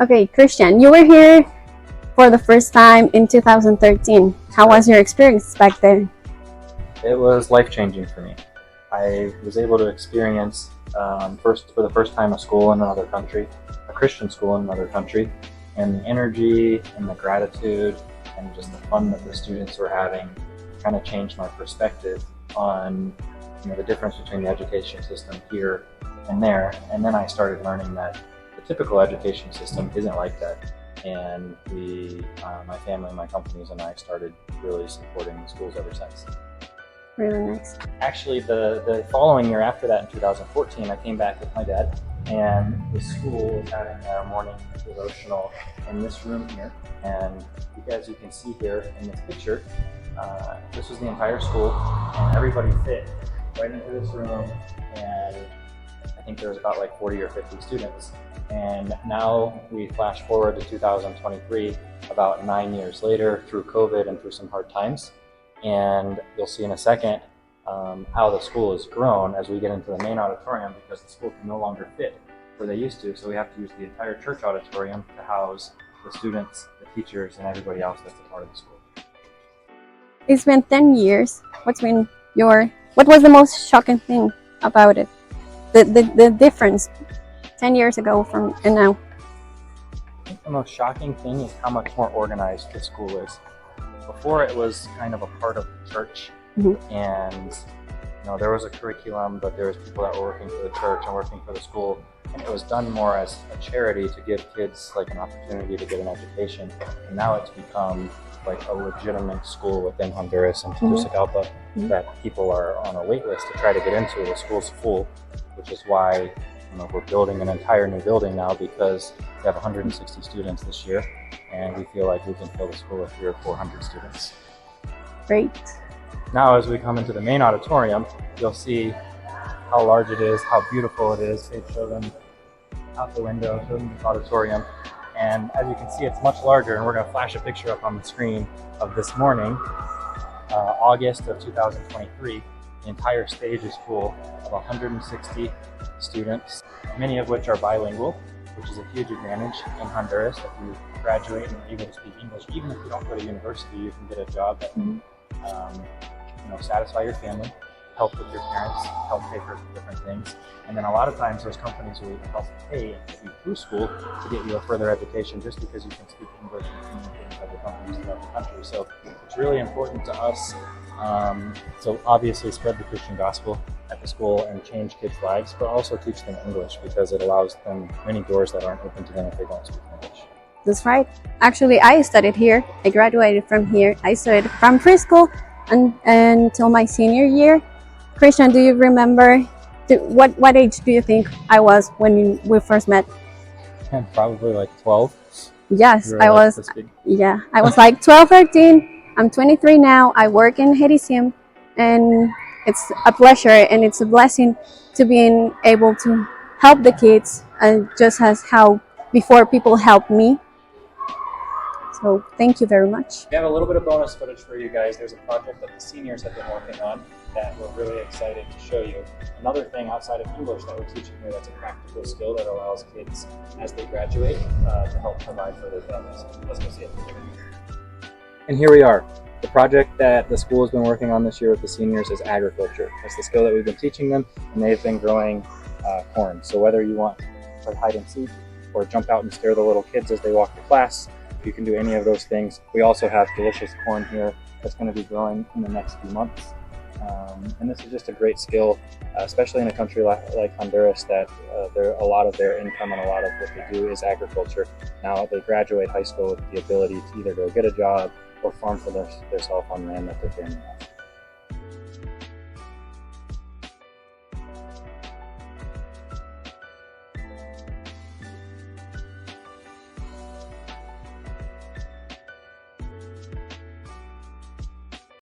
Okay, Christian, you were here for the first time in 2013. How was your experience back then? It was life-changing for me. I was able to experience for the first time a school in another country, a Christian school in another country, and the energy and the gratitude and just the fun that the students were having kind of changed my perspective on the difference between the education system here and there. And then I started learning that the typical education system isn't like that. And my family, my companies, and I started really supporting the schools ever since. Really nice. Actually, the following year after that, in 2014, I came back with my dad, and the school was having a morning devotional in this room here. And as you can see here in this picture, this was the entire school, and everybody fit right into this room, and I think there was about like 40 or 50 students. And now we flash forward to 2023, about 9 years later, through COVID and through some hard times. And you'll see in a second how the school has grown as we get into the main auditorium, because the school can no longer fit where they used to. So we have to use the entire church auditorium to house the students, the teachers, and everybody else that's a part of the school. It's been 10 years. What was the most shocking thing about it? The difference 10 years ago from and now? I think the most shocking thing is how much more organized the school is. Before, it was kind of a part of the church, and there was a curriculum, but there was people that were working for the church and working for the school, and it was done more as a charity to give kids like an opportunity to get an education. And now it's become like a legitimate school within Honduras and Tegucigalpa that people are on a wait list to try to get into. The school's full, which is why we're building an entire new building now, because we have 160 students this year, and we feel like we can fill the school with 300 or 400 students. Great. Now, as we come into the main auditorium, you'll see how large it is, how beautiful it is. They show them out the window, show them the auditorium. And as you can see, it's much larger, and we're going to flash a picture up on the screen of this morning, August of 2023. The entire stage is full of 160 students, many of which are bilingual, which is a huge advantage in Honduras. If you graduate and are able to speak English, even if you don't go to university, you can get a job that can satisfy your family, help with your parents, help pay for different things. And then a lot of times those companies will even help pay you through school to get you a further education, just because you can speak English and communicate with other companies throughout the country. So it's really important to us to obviously spread the Christian gospel at the school and change kids' lives, but also teach them English, because it allows them many doors that aren't open to them if they don't speak English. That's right. Actually, I studied here. I graduated from here. I studied from preschool until my senior year. Christian, do you remember what age do you think I was when we first met? Probably like 12. Yes, I was. Yeah, I was like 12, 13. I'm 23 now. I work in Hedisium, and it's a pleasure and it's a blessing to being able to help the kids, just as how before people helped me. So thank you very much. We have a little bit of bonus footage for you guys. There's a project that the seniors have been working on that we're really excited to show you. Another thing outside of English that we're teaching here that's a practical skill that allows kids, as they graduate, to help provide for their families. Let's go see it. And here we are. The project that the school has been working on this year with the seniors is agriculture. That's the skill that we've been teaching them, and they've been growing corn. So whether you want to play hide and seek or jump out and scare the little kids as they walk to class, you can do any of those things. We also have delicious corn here that's going to be growing in the next few months. And this is just a great skill, especially in a country like Honduras, that a lot of their income and a lot of what they do is agriculture. Now they graduate high school with the ability to either go get a job or farm for themselves on land that their family has.